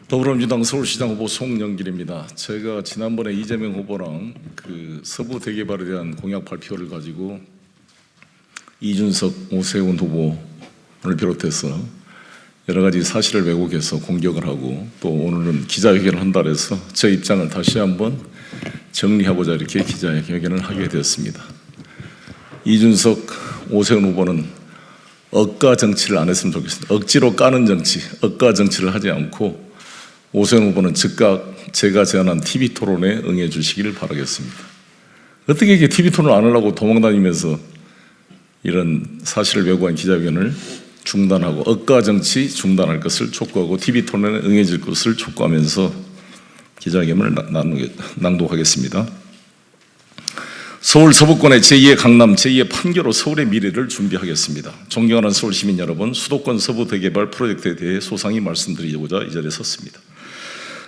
더불어민주당 서울시장 후보 송영길입니다. 제가 지난번에 이재명 후보랑 그 서부 대개발에 대한 공약 발표를 가지고 이준석, 오세훈 후보를 비롯해서 여러 가지 사실을 왜곡해서 공격을 하고 또 오늘은 기자회견을 한다 해서 제 입장을 다시 한번 정리하고자 이렇게 기자회견을 하게 되었습니다. 이준석, 오세훈 후보는 억가 정치를 안 했으면 좋겠습니다. 억지로 까는 정치, 억가 정치를 하지 않고 오세훈 후보는 즉각 제가 제안한 TV토론에 응해 주시기를 바라겠습니다. 어떻게 이렇게 TV토론을 안 하려고 도망다니면서 이런 사실을 왜곡한 기자회견을 중단하고 억가 정치 중단할 것을 촉구하고 TV토론에 응해줄 것을 촉구하면서 기자회견을 낭독하겠습니다. 서울 서부권의 제2의 강남, 제2의 판교로 서울의 미래를 준비하겠습니다. 존경하는 서울 시민 여러분, 수도권 서부 대개발 프로젝트에 대해 소상히 말씀드리고자 이 자리에 섰습니다.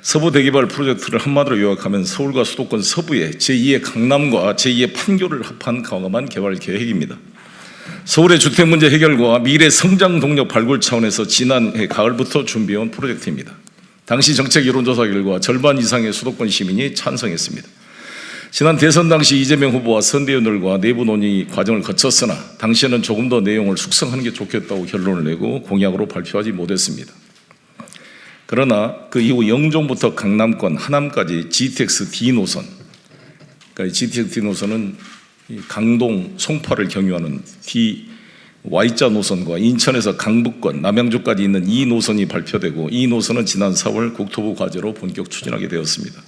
서부 대개발 프로젝트를 한마디로 요약하면 서울과 수도권 서부의 제2의 강남과 제2의 판교를 합한 과감한 개발 계획입니다. 서울의 주택 문제 해결과 미래 성장 동력 발굴 차원에서 지난해 가을부터 준비해온 프로젝트입니다. 당시 정책 여론조사 결과 절반 이상의 수도권 시민이 찬성했습니다. 지난 대선 당시 이재명 후보와 선대위원들과 내부 논의 과정을 거쳤으나 당시에는 조금 더 내용을 숙성하는 게 좋겠다고 결론을 내고 공약으로 발표하지 못했습니다. 그러나 그 이후 영종부터 강남권, 하남까지 GTX D 노선, 그러니까 GTX D 노선은 강동, 송파를 경유하는 Y자 노선과 인천에서 강북권, 남양주까지 있는 이 노선이 발표되고 이 노선은 지난 4월 국토부 과제로 본격 추진하게 되었습니다.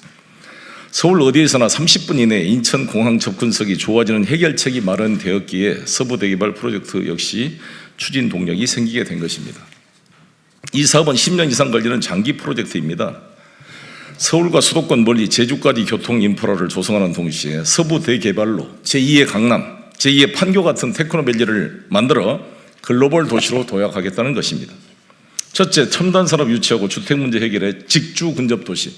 서울 어디에서나 30분 이내에 인천공항 접근석이 좋아지는 해결책이 마련되었기에 서부 대개발 프로젝트 역시 추진 동력이 생기게 된 것입니다. 이 사업은 10년 이상 걸리는 장기 프로젝트입니다. 서울과 수도권 멀리 제주까지 교통 인프라를 조성하는 동시에 서부 대개발로 제2의 강남, 제2의 판교 같은 테크노밸리를 만들어 글로벌 도시로 도약하겠다는 것입니다. 첫째, 첨단 산업 유치하고 주택 문제 해결에 직주 근접 도시,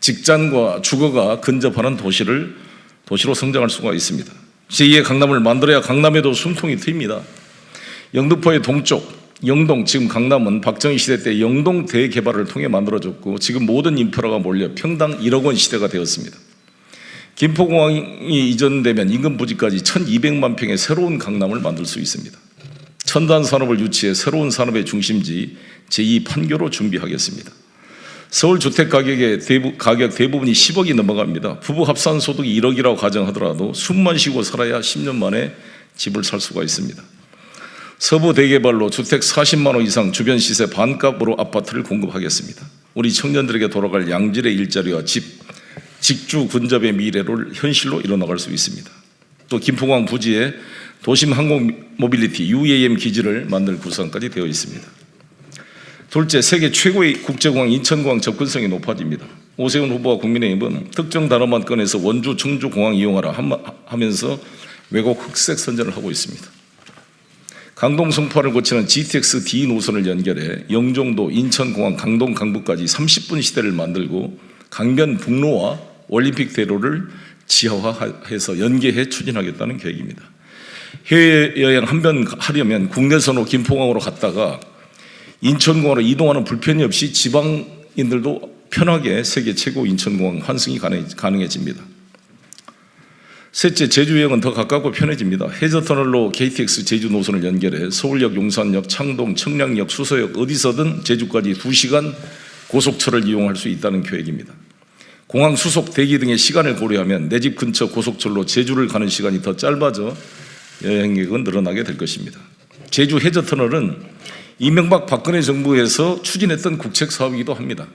직장과 주거가 근접하는 도시로 성장할 수가 있습니다. 제2의 강남을 만들어야 강남에도 숨통이 트입니다. 영등포의 동쪽, 영동, 지금 강남은 박정희 시대 때 영동 대개발을 통해 만들어졌고 지금 모든 인프라가 몰려 평당 1억 원 시대가 되었습니다. 김포공항이 이전되면 인근 부지까지 1200만 평의 새로운 강남을 만들 수 있습니다. 첨단 산업을 유치해 새로운 산업의 중심지 제2 판교로 준비하겠습니다. 서울 주택 가격 대부분이 10억이 넘어갑니다. 부부 합산 소득이 1억이라고 가정하더라도 숨만 쉬고 살아야 10년 만에 집을 살 수가 있습니다. 서부 대개발로 주택 40만 호 이상 주변 시세 반값으로 아파트를 공급하겠습니다. 우리 청년들에게 돌아갈 양질의 일자리와 직주 근접의 미래를 현실로 이뤄나갈 수 있습니다. 또 김포공항 부지에 도심 항공 모빌리티 UAM 기지를 만들 구상까지 되어 있습니다. 둘째, 세계 최고의 국제공항 인천공항 접근성이 높아집니다. 오세훈 후보와 국민의힘은 특정 단어만 꺼내서 원주, 청주 공항 이용하라 하면서 왜곡 흑색 선전을 하고 있습니다. 강동 송파를 거치는 GTX D 노선을 연결해 영종도, 인천공항, 강동, 강북까지 30분 시대를 만들고 강변 북로와 올림픽대로를 지하화해서 연계해 추진하겠다는 계획입니다. 해외여행 한 번 하려면 국내선으로 김포공항으로 갔다가 인천공항으로 이동하는 불편이 없이 지방인들도 편하게 세계 최고 인천공항 환승이 가능해집니다. 셋째, 제주 여행은 더 가깝고 편해집니다. 해저터널로 KTX 제주 노선을 연결해 서울역, 용산역, 창동, 청량역, 수서역 어디서든 제주까지 2시간 고속철을 이용할 수 있다는 계획입니다. 공항 수속 대기 등의 시간을 고려하면 내 집 근처 고속철로 제주를 가는 시간이 더 짧아져 여행객은 늘어나게 될 것입니다. 제주 해저터널은 이명박 박근혜 정부에서 추진했던 국책 사업이기도 합니다.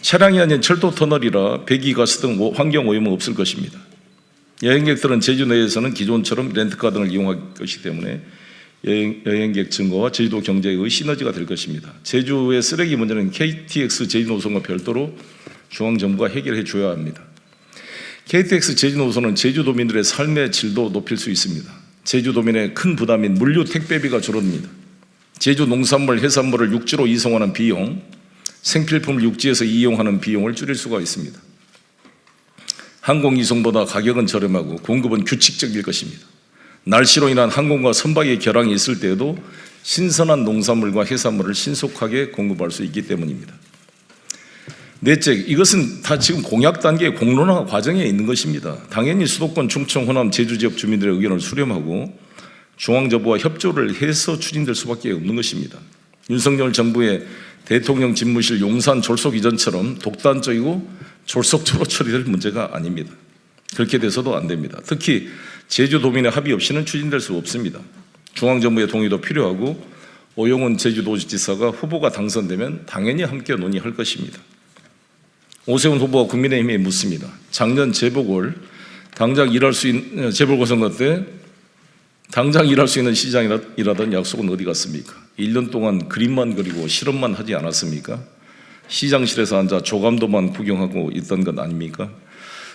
차량이 아닌 철도 터널이라 배기, 가스 등 환경 오염은 없을 것입니다. 여행객들은 제주 내에서는 기존처럼 렌트카 등을 이용할 것이기 때문에 여행객 증가와 제주도 경제의 시너지가 될 것입니다. 제주의 쓰레기 문제는 KTX 제주 노선과 별도로 중앙정부가 해결해 줘야 합니다. KTX 제주 노선은 제주도민들의 삶의 질도 높일 수 있습니다. 제주도민의 큰 부담인 물류 택배비가 줄어듭니다. 제주 농산물, 해산물을 육지로 이송하는 비용, 생필품을 육지에서 이용하는 비용을 줄일 수가 있습니다. 항공 이송보다 가격은 저렴하고 공급은 규칙적일 것입니다. 날씨로 인한 항공과 선박의 결항이 있을 때에도 신선한 농산물과 해산물을 신속하게 공급할 수 있기 때문입니다. 넷째, 이것은 다 지금 공약 단계 공론화 과정에 있는 것입니다. 당연히 수도권, 충청, 호남, 제주 지역 주민들의 의견을 수렴하고 중앙정부와 협조를 해서 추진될 수밖에 없는 것입니다. 윤석열 정부의 대통령 집무실 용산 졸속 이전처럼 독단적이고 졸속적으로 처리될 문제가 아닙니다. 그렇게 돼서도 안 됩니다. 특히 제주도민의 합의 없이는 추진될 수 없습니다. 중앙정부의 동의도 필요하고 오영훈 제주도지사가 후보가 당선되면 당연히 함께 논의할 것입니다. 오세훈 후보가 국민의힘에 묻습니다. 작년 재보궐 당장 일할 수 있는 재보궐선거 때 당장 일할 수 있는 시장이라던 약속은 어디 갔습니까? 1년 동안 그림만 그리고 실험만 하지 않았습니까? 시장실에서 앉아 조감도만 구경하고 있던 것 아닙니까?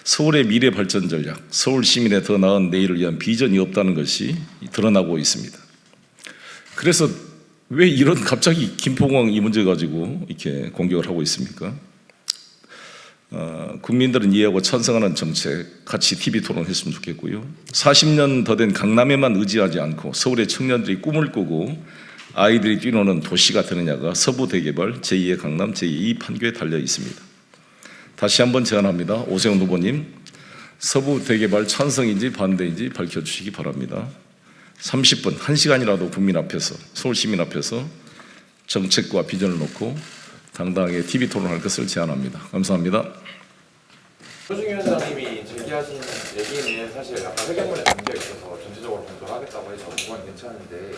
서울의 미래 발전 전략, 서울 시민의 더 나은 내일을 위한 비전이 없다는 것이 드러나고 있습니다. 그래서 왜 이런 갑자기 김포공항 이 문제 가지고 이렇게 공격을 하고 있습니까? 국민들은 이해하고 찬성하는 정책 같이 TV 토론했으면 좋겠고요. 40년 더 된 강남에만 의지하지 않고 서울의 청년들이 꿈을 꾸고 아이들이 뛰노는 도시가 되느냐가 서부 대개발 제2의 강남 제2 판교에 달려 있습니다. 다시 한번 제안합니다. 오세훈 후보님, 서부 대개발 찬성인지 반대인지 밝혀주시기 바랍니다. 30분, 1시간이라도 국민 앞에서, 서울 시민 앞에서 정책과 비전을 놓고 당당하게 TV 토론할 것을 제안합니다. 감사합니다. 조중희 위원장님이 제기하신 얘기는 사실 아까 회견문에 담겨 있어서 전체적으로 검토를 하겠다고 해서 그건 괜찮은데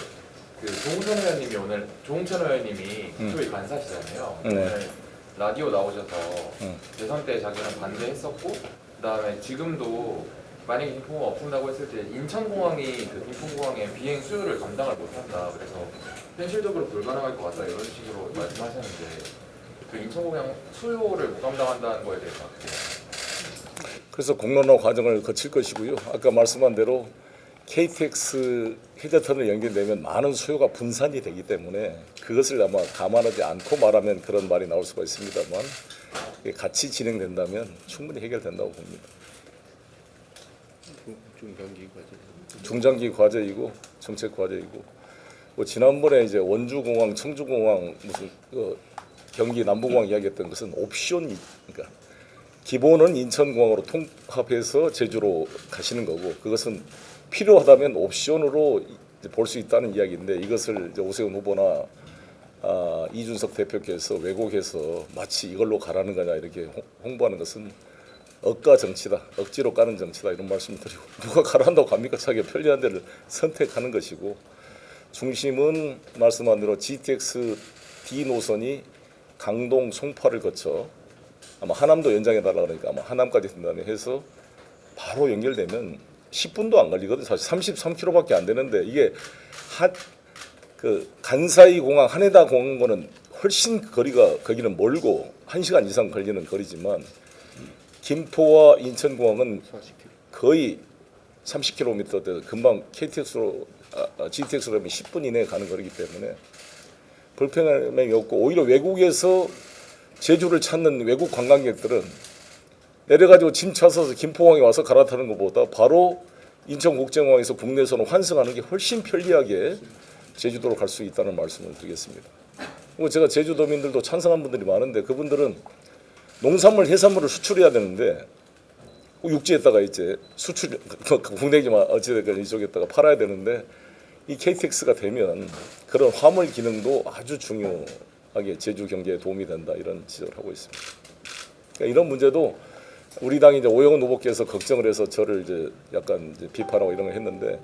조홍천 의원님이 국토위 간사시잖아요. 오늘 라디오 나오셔서 대선 때 자기는 반대했었고 그다음에 지금도 만약에 김포공항 없앤다고 했을 때 인천공항이 그 김포공항의 비행 수요를 감당을 못한다. 그래서 현실적으로 불가능할 것 같다 이런 식으로 말씀하셨는데 그 인천공항 수요를 못 감당한다는 거에 대해서 어떻게 생각하세요? 그래서 공론화 과정을 거칠 것이고요. 아까 말씀한 대로 KTX 휴대전화를 연결되면 많은 수요가 분산이 되기 때문에 그것을 아마 감안하지 않고 말하면 그런 말이 나올 수가 있습니다만 같이 진행된다면 충분히 해결된다고 봅니다. 중장기 과제이고 정책 과제이고 뭐 지난번에 이제 원주공항, 청주공항 무슨 경기 남부공항 이야기했던 것은 옵션이 그러니까 기본은 인천공항으로 통합해서 제주로 가시는 거고 그것은 필요하다면 옵션으로 볼 수 있다는 이야기인데 이것을 이제 오세훈 후보나 이준석 대표께서 왜곡해서 마치 이걸로 가라는 거냐 이렇게 홍보하는 것은 억가 정치다, 억지로 까는 정치다 이런 말씀을 드리고 누가 가라한다고 갑니까? 자기가 편리한 데를 선택하는 것이고 중심은 말씀한 대로 GTX D 노선이 강동, 송파를 거쳐 아마 하남도 연장해달라 그러니까 아마 하남까지 된다면 해서 바로 연결되면 10분도 안 걸리거든요. 사실 33km밖에 안 되는데 이게 간사이 공항, 하네다 공항과는 훨씬 거리가 거기는 멀고 1시간 이상 걸리는 거리지만 김포와 인천공항은 거의 30km 돼 금방 KTX로 GTX로 하면 10분 이내에 가는 거리기 때문에 불편함이 없고 오히려 외국에서 제주를 찾는 외국 관광객들은 내려가지고 짐 차서서 김포공항에 와서 갈아타는 것보다 바로 인천국제공항에서 국내선을 환승하는 게 훨씬 편리하게 제주도로 갈 수 있다는 말씀을 드리겠습니다. 그리고 제가 제주도민들도 찬성한 분들이 많은데 그분들은 농산물, 해산물을 수출해야 되는데 육지에다가 이제 수출 국내지만 어찌됐든 이쪽에다가 팔아야 되는데 이 KTX가 되면 그런 화물 기능도 아주 중요하게 제주 경제에 도움이 된다 이런 지적을 하고 있습니다. 그러니까 이런 문제도 우리 당이 이제 오영훈 후보께서 걱정을 해서 저를 이제 약간 이제 비판하고 이런 걸 했는데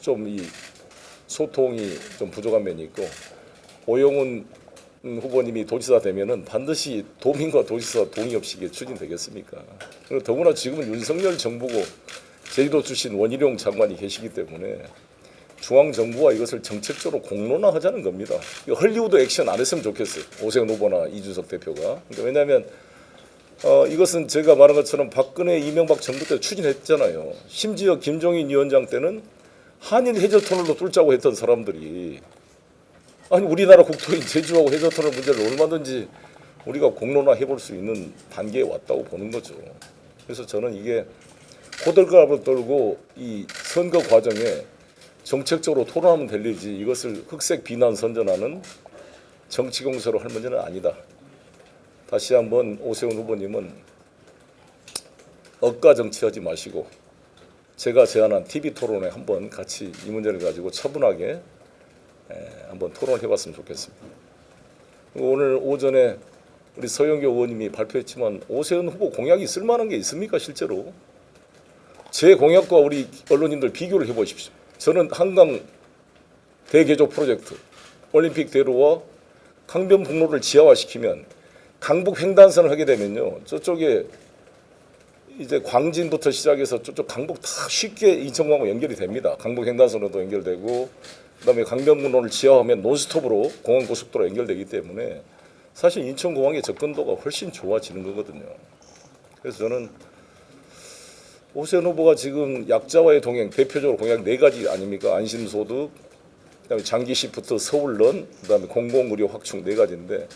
좀 이 소통이 좀 부족한 면이 있고 오영훈 후보님이 도지사 되면은 반드시 도민과 도지사 동의 없이 이게 추진되겠습니까? 그리고 더구나 지금은 윤석열 정부고 제주도 출신 원희룡 장관이 계시기 때문에 중앙 정부와 이것을 정책적으로 공론화하자는 겁니다. 헐리우드 액션 안 했으면 좋겠어요. 오세훈 후보나 이준석 대표가. 그러니까 왜냐하면 이것은 제가 말한 것처럼 박근혜, 이명박 정부 때 추진했잖아요. 심지어 김종인 위원장 때는 한일 해저터널로 뚫자고 했던 사람들이 아니 우리나라 국토인 제주하고 해저터널 문제를 얼마든지 우리가 공론화해볼 수 있는 단계에 왔다고 보는 거죠. 그래서 저는 이게 호들갑을 떨고 이 선거 과정에 정책적으로 토론하면 될 일이지 이것을 흑색 비난 선전하는 정치 공세로 할 문제는 아니다. 다시 한번 오세훈 후보님은 억가 정치하지 마시고 제가 제안한 TV 토론에 한번 같이 이 문제를 가지고 차분하게 한번 토론해봤으면 좋겠습니다. 오늘 오전에 우리 서영교 의원님이 발표했지만 오세훈 후보 공약이 쓸만한 게 있습니까 실제로? 제 공약과 우리 언론인들 비교를 해보십시오. 저는 한강 대개조 프로젝트, 올림픽 대로와 강변북로를 지하화시키면 강북 횡단선을 하게 되면요, 저쪽에 이제 광진부터 시작해서 저쪽 강북 다 쉽게 인천공항과 연결이 됩니다. 강북 횡단선으로도 연결되고, 그다음에 강변북로를 지하화하면 논스톱으로 공항고속도로 연결되기 때문에 사실 인천공항의 접근도가 훨씬 좋아지는 거거든요. 그래서 저는 오세훈 후보가 지금 약자와의 동행 대표적으로 공약 4가지 아닙니까? 안심소득, 그다음에 장기 시프트 서울런, 그다음에 공공의료 확충 4가지인데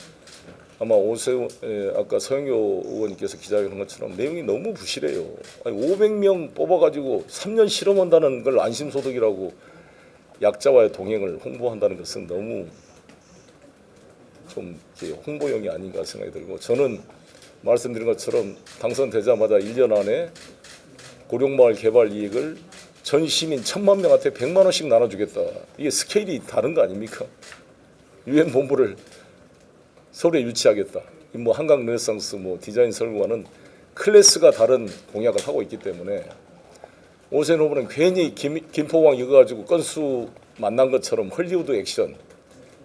아마 오세훈 아까 서영교 의원님께서 기자회견한 것처럼 내용이 너무 부실해요. 아니, 500명 뽑아가지고 3년 실험한다는 걸 안심소득이라고 약자와의 동행을 홍보한다는 것은 너무 좀 홍보용이 아닌가 생각이 들고, 저는 말씀드린 것처럼 당선되자마자 1년 안에 고령마을 개발 이익을 전 시민 1,000만 명한테 100만 원씩 나눠주겠다. 이게 스케일이 다른 거 아닙니까? 유엔 본부를 서울에 유치하겠다. 뭐 한강 르네상스 뭐 디자인 설계와는 클래스가 다른 공약을 하고 있기 때문에 오세훈 후보는 괜히 김포공항 이거 가지고 건수 만난 것처럼 헐리우드 액션,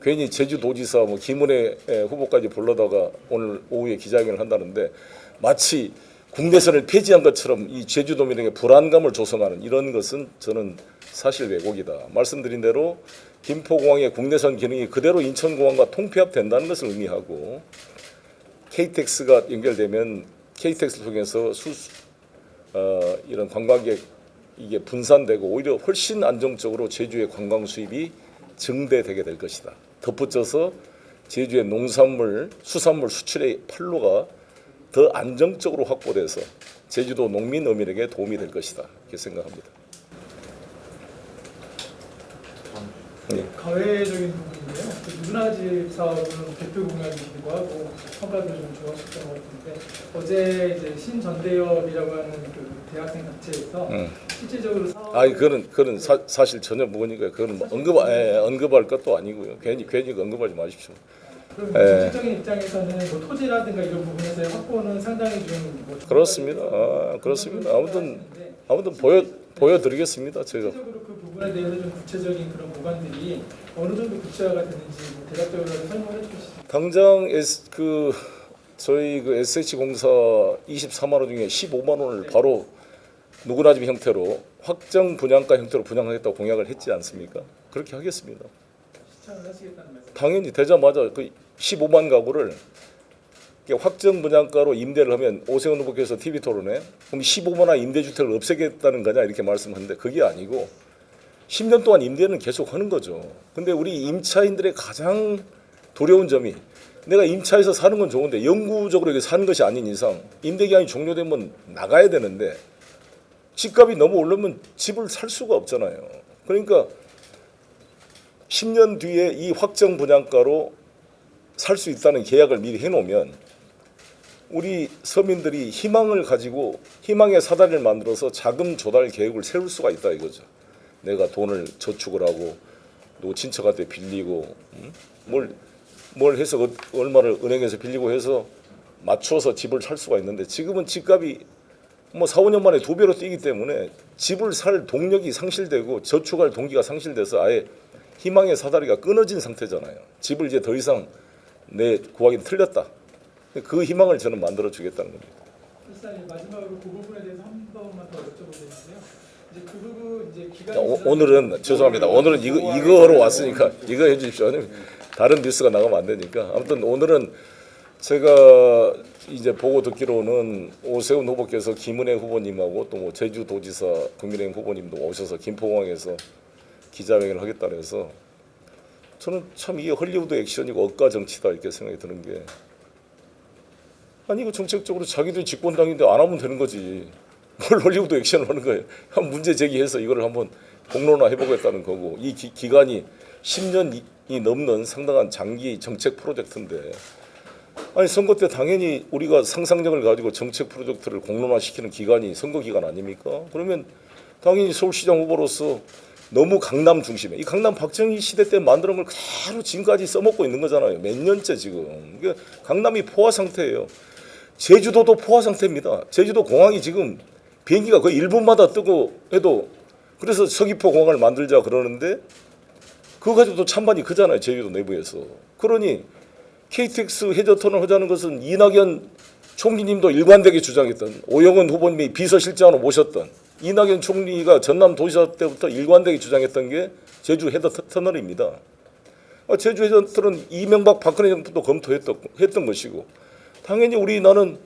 괜히 제주도지사 뭐 김은혜 후보까지 불러다가 오늘 오후에 기자회견을 한다는데 마치 국내선을 폐지한 것처럼 이 제주도민에게 불안감을 조성하는 이런 것은 저는 사실 왜곡이다. 말씀드린 대로 김포공항의 국내선 기능이 그대로 인천공항과 통폐합된다는 것을 의미하고, KTX가 연결되면 KTX를 통해서 이런 관광객 이게 분산되고 오히려 훨씬 안정적으로 제주의 관광 수입이 증대되게 될 것이다. 덧붙여서 제주의 농산물, 수산물 수출의 판로가 더 안정적으로 확보돼서 제주도 농민 어민에게 도움이 될 것이다. 이렇게 생각합니다. 가외적인 부분인데요. 문화집 사업은 대표 공약이기도 하고 평가도 좀 좋았었던 것 같은데, 어제 이제 신전대협이라고 하는 그 대학생 단체에서 실질적으로 사업 그거는 사실 전혀 무근이고요. 그거는 뭐 언급할 것도 아니고요. 괜히 언급하지 마십시오. 그럼 정책적인 입장에서는 뭐 토지라든가 이런 부분에서의 확보는 상당히 좀뭐 그렇습니다. 그렇습니다. 아무튼 보여드리겠습니다. 제가. 실질적으로 그 부분에 대해서 좀 구체적인 그런 보관들이 어느 정도 구체화가 되는지 뭐 대략적으로 설명을 해주시죠. 당장 저희 SH공사 24만 원 중에 15만 원을 바로 누구나 집 형태로 확정 분양가 형태로 분양하겠다고 공약을 했지 않습니까? 그렇게 하겠습니다. 시청을 하시겠다는 말씀. 당연히 되자마자 그 15만 가구를 확정 분양가로 임대를 하면 오세훈 후보께서 TV 토론에 그럼 15만 원 임대주택을 없애겠다는 거냐 이렇게 말씀하는데 그게 아니고 10년 동안 임대는 계속 하는 거죠. 근데 우리 임차인들의 가장 두려운 점이 내가 임차에서 사는 건 좋은데 영구적으로 이게 사는 것이 아닌 이상 임대기한이 종료되면 나가야 되는데 집값이 너무 오르면 집을 살 수가 없잖아요. 그러니까 10년 뒤에 이 확정 분양가로 살 수 있다는 계약을 미리 해놓으면 우리 서민들이 희망을 가지고 희망의 사다리를 만들어서 자금 조달 계획을 세울 수가 있다 이거죠. 내가 돈을 저축을 하고 또 친척한테 빌리고 뭘 해서 얼마를 은행에서 빌리고 해서 맞춰서 집을 살 수가 있는데 지금은 집값이 뭐 4, 5년 만에 2배로 뛰기 때문에 집을 살 동력이 상실되고 저축할 동기가 상실돼서 아예 희망의 사다리가 끊어진 상태잖아요. 집을 이제 더 이상 구하기는 틀렸다. 그 희망을 저는 만들어 주겠다는 겁니다. 일단 마지막으로 그 부분에 대해서 한 번만 더 여쭤보겠는데요. 이제 그 부분 이제 기간이 오늘은 죄송합니다. 오늘은 이거로 왔으니까 이거 해주십시오. 다른 뉴스가 나가면 안 되니까. 아무튼 오늘은 제가 이제 보고 듣기로는 오세훈 후보께서 김은혜 후보님하고 또 뭐 제주도지사 국민의힘 후보님도 오셔서 김포공항에서 기자회견을 하겠다 그래서 저는 참 이게 헐리우드 액션이고 억가 정치다 이렇게 생각이 드는 게, 아니 이거 정책적으로 자기들이 집권당인데 안 하면 되는 거지 뭘 헐리우드 액션을 하는 거예요. 한 문제 제기해서 이거를 한번 공론화 해보겠다는 거고, 이 기간이 10년이 넘는 상당한 장기 정책 프로젝트인데 아니 선거 때 당연히 우리가 상상력을 가지고 정책 프로젝트를 공론화시키는 기간이 선거 기간 아닙니까? 그러면 당연히 서울시장 후보로서 너무 강남 중심에 이 강남 박정희 시대 때 만드는 걸 그대로 지금까지 써먹고 있는 거잖아요. 몇 년째 지금. 그러니까 강남이 포화 상태예요. 제주도도 포화 상태입니다. 제주도 공항이 지금 비행기가 거의 1분마다 뜨고 해도 그래서 서귀포 공항을 만들자 그러는데 그거 가지고도 찬반이 크잖아요. 제주도 내부에서. 그러니 KTX 해저터널 하자는 것은 이낙연 총리님도 일관되게 주장했던 오영훈 후보님이 비서실장으로 모셨던 이낙연 총리가 전남도지사 때부터 일관되게 주장했던 게 제주 해저터널입니다. 제주 해저터널은 이명박 박근혜 정부도 검토했던 것이고 당연히 나는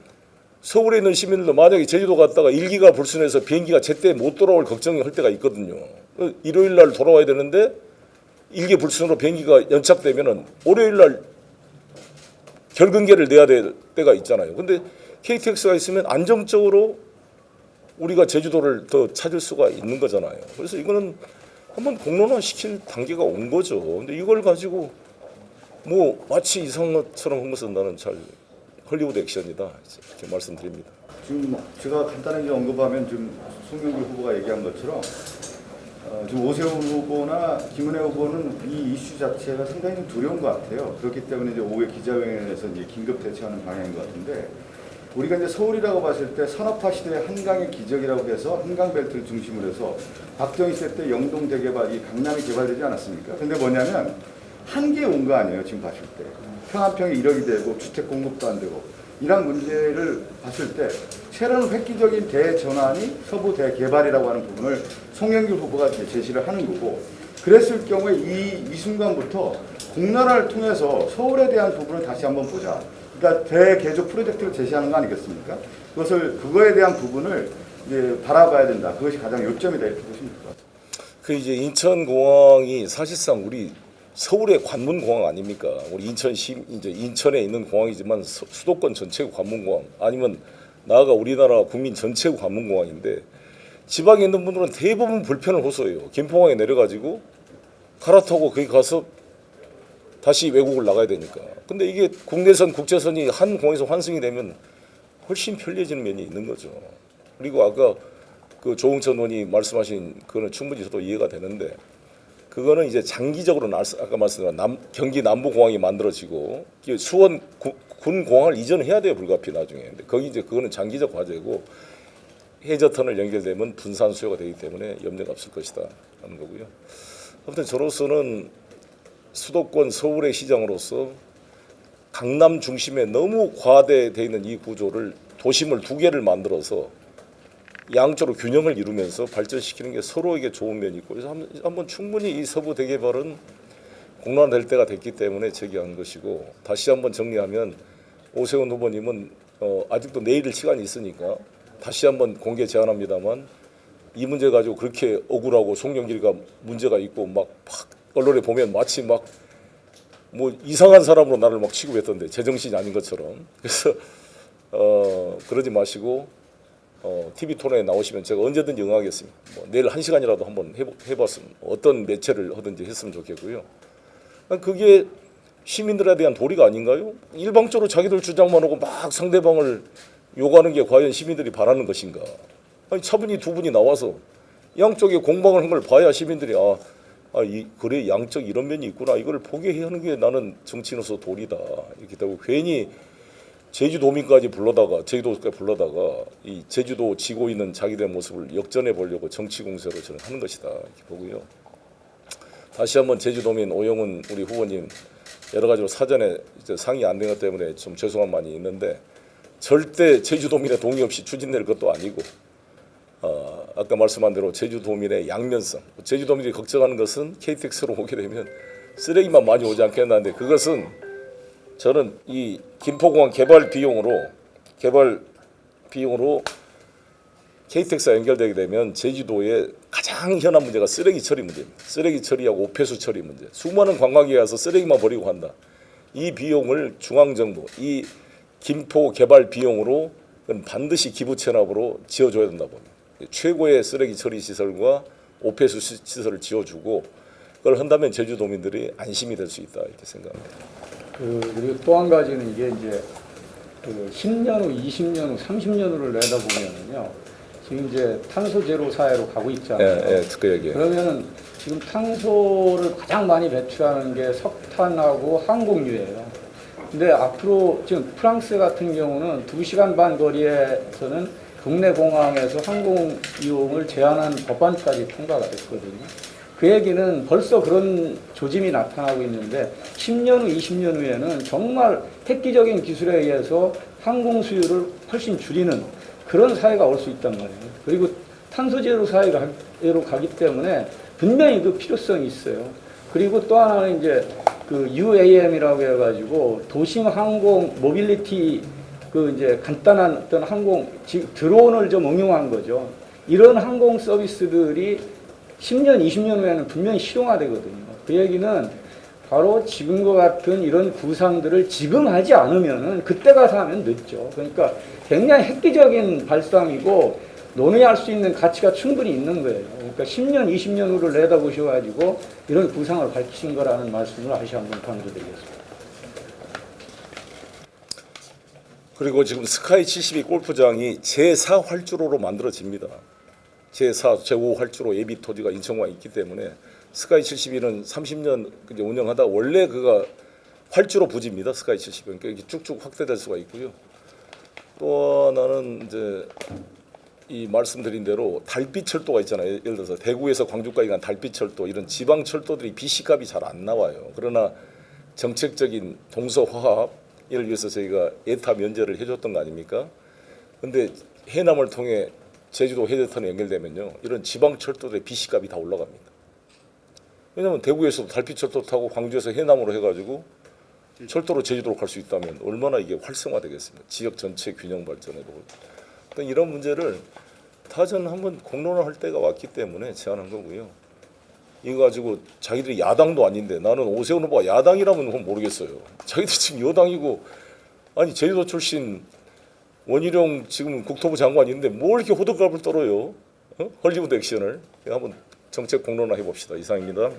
서울에 있는 시민들도 만약에 제주도 갔다가 일기가 불순해서 비행기가 제때 못 돌아올 걱정할 때가 있거든요. 일요일 날 돌아와야 되는데 일기 불순으로 비행기가 연착되면은 월요일 날 결근계를 내야 될 때가 있잖아요. 근데 KTX가 있으면 안정적으로 우리가 제주도를 더 찾을 수가 있는 거잖아요. 그래서 이거는 한번 공론화 시킬 단계가 온 거죠. 근데 이걸 가지고 뭐 마치 이상한 것처럼 한 것은 나는 잘 헐리우드 액션이다 이렇게 말씀드립니다. 지금 제가 간단하게 언급하면 지금 송영길 후보가 얘기한 것처럼 지금 오세훈 후보나 김은혜 후보는 이 이슈 자체가 상당히 좀 두려운 것 같아요. 그렇기 때문에 이제 오후에 기자회견에서 이제 긴급 대처하는 방향인 것 같은데 우리가 이제 서울이라고 봤을 때 산업화 시대의 한강의 기적이라고 해서 한강벨트를 중심으로 해서 박정희 시대 때 영동 대개발, 이 강남이 개발되지 않았습니까? 근데 뭐냐면 한계에 온 거 아니에요, 지금 봤을 때. 평안평이 1억이 되고 주택 공급도 안 되고 이런 문제를 봤을 때 새로운 획기적인 대전환이 서부 대개발이라고 하는 부분을 송영길 후보가 제시를 하는 거고 그랬을 경우에 이 순간부터 공론화를 통해서 서울에 대한 부분을 다시 한번 보자. 그러니까 대개조 프로젝트를 제시하는 거 아니겠습니까? 그거에 대한 부분을 이제 바라봐야 된다. 그것이 가장 요점이다 이렇게 보시면 될 것 같아요. 그 이제 인천공항이 사실상 우리 서울의 관문공항 아닙니까? 우리 이제 인천에 있는 공항이지만 수도권 전체가 관문공항 아니면 나아가 우리나라 국민 전체가 관문공항인데 지방에 있는 분들은 대부분 불편을 호소해요. 김포공항에 내려가지고 갈아타고 거기 가서 다시 외국을 나가야 되니까. 근데 이게 국내선, 국제선이 한 공항에서 환승이 되면 훨씬 편리해지는 면이 있는 거죠. 그리고 아까 그 조응천 의원이 말씀하신 그거는 충분히 저도 이해가 되는데 그거는 이제 장기적으로는 아까 말씀드린 경기 남부공항이 만들어지고 수원 군 공항을 이전해야 돼요 불가피 나중에. 근데 거기 이제 그거는 장기적 과제고 해저터널 연결되면 분산 수요가 되기 때문에 염려가 없을 것이다 하는 거고요. 아무튼 저로서는 수도권 서울의 시장으로서 강남 중심에 너무 과대되어 있는 이 구조를 도심을 두 개를 만들어서 양쪽으로 균형을 이루면서 발전시키는 게 서로에게 좋은 면이 있고 그래서 한번 충분히 이 서부 대개발은 공론화될 때가 됐기 때문에 제기한 것이고 다시 한번 정리하면 오세훈 후보님은 아직도 내일 시간이 있으니까 다시 한번 공개 제안합니다만 이 문제 가지고 그렇게 억울하고 송영길이가 문제가 있고 막 언론에 보면 마치 막 뭐 이상한 사람으로 나를 막 취급했던데 제정신이 아닌 것처럼 그래서 그러지 마시고 TV 토론에 나오시면 제가 언제든지 응하겠습니다. 뭐 내일 1시간이라도 한번 해봤으면 어떤 매체를 하든지 했으면 좋겠고요. 그게 시민들에 대한 도리가 아닌가요? 일방적으로 자기들 주장만 하고 막 상대방을 욕하는 게 과연 시민들이 바라는 것인가? 아니 차분히 두 분이 나와서 양쪽에 공방을 한 걸 봐야 시민들이 그래 양쪽 이런 면이 있구나 이걸 보게 하는 게 나는 정치인으로서 도리다 이렇게 되고 괜히 제주도민까지 불러다가 제주도까지 불러다가 이 제주도 지고 있는 자기들의 모습을 역전해 보려고 정치 공세로 저는 하는 것이다 이렇게 보고요. 다시 한번 제주도민 오영훈 우리 후보님 여러 가지로 사전에 이제 상의 안 된 것 때문에 좀 죄송한 많이 있는데 절대 제주도민의 동의 없이 추진될 것도 아니고 아까 말씀한 대로 제주도민의 양면성 제주도민이 걱정하는 것은 KTX로 오게 되면 쓰레기만 많이 오지 않겠나는데 그것은 저는 이 김포공항 개발 비용으로 KTX가 연결되게 되면 제주도의 가장 현안 문제가 쓰레기 처리 문제입니다. 쓰레기 처리하고 오폐수 처리 문제. 수많은 관광객이 와서 쓰레기만 버리고 간다. 이 비용을 중앙정부, 이 김포 개발 비용으로 반드시 기부 체납으로 지어줘야 된다 봅니다. 최고의 쓰레기 처리 시설과 오폐수 시설을 지어주고 그걸 한다면 제주도민들이 안심이 될 수 있다 이렇게 생각합니다. 그리고 또 한 가지는 이게 이제 그 10년 후, 20년 후, 30년 후를 내다보면은요. 지금 이제 탄소 제로 사회로 가고 있잖아요. 예, 그 얘기예요. 그러면은 지금 탄소를 가장 많이 배출하는 게 석탄하고 항공유예요. 근데 앞으로 지금 프랑스 같은 경우는 2시간 반 거리에서는 국내 공항에서 항공 이용을 제한한 법안까지 통과가 됐거든요. 그 얘기는 벌써 그런 조짐이 나타나고 있는데 10년 후, 20년 후에는 정말 획기적인 기술에 의해서 항공 수요를 훨씬 줄이는 그런 사회가 올 수 있단 말이에요. 그리고 탄소 제로 사회로 가기 때문에 분명히 그 필요성이 있어요. 그리고 또 하나는 이제 그 UAM이라고 해가지고 도심 항공 모빌리티 그 이제 간단한 어떤 항공 드론을 좀 응용한 거죠. 이런 항공 서비스들이 10년, 20년 후에는 분명히 실용화되거든요. 그 얘기는 바로 지금과 같은 이런 구상들을 지금 하지 않으면은 그때 가서 하면 늦죠. 그러니까 굉장히 획기적인 발상이고 논의할 수 있는 가치가 충분히 있는 거예요. 그러니까 10년, 20년 후를 내다보셔가지고 이런 구상을 밝히신 거라는 말씀을 다시 한번 강조드리겠습니다. 그리고 지금 스카이 72 골프장이 제4 활주로로 만들어집니다. 제4, 제5 활주로 예비 토지가 인천공항에 있기 때문에 스카이 72는 30년 이제 운영하다 원래 그가 활주로 부지입니다. 스카이 72는 그러니까 이렇게 쭉쭉 확대될 수가 있고요. 또 하나는 이제 이 말씀드린 대로 달빛 철도가 있잖아요. 예를 들어서 대구에서 광주까지 간 달빛 철도 이런 지방 철도들이 BC값이 잘 안 나와요. 그러나 정책적인 동서화합 이를 위해서 저희가 예타 면제를 해줬던 거 아닙니까? 근데 해남을 통해 제주도 해저턴에 연결되면요, 이런 지방 철도들의 BC값이 다 올라갑니다. 왜냐하면 대구에서도 달빛 철도 타고 광주에서 해남으로 해가지고 철도로 제주도로 갈 수 있다면 얼마나 이게 활성화되겠습니까? 지역 전체 균형 발전에도. 그러니까 이런 문제를 다 저는 한번 공론을 할 때가 왔기 때문에 제안한 거고요. 이거 가지고 자기들이 야당도 아닌데 나는 오세훈 후보가 야당이라면 그건 모르겠어요. 자기들 지금 여당이고 아니 제주도 출신 원희룡 지금 국토부 장관인데 뭘 이렇게 호들갑을 떨어요? 헐리우드 액션을 한번 정책 공론화 해봅시다. 이상입니다.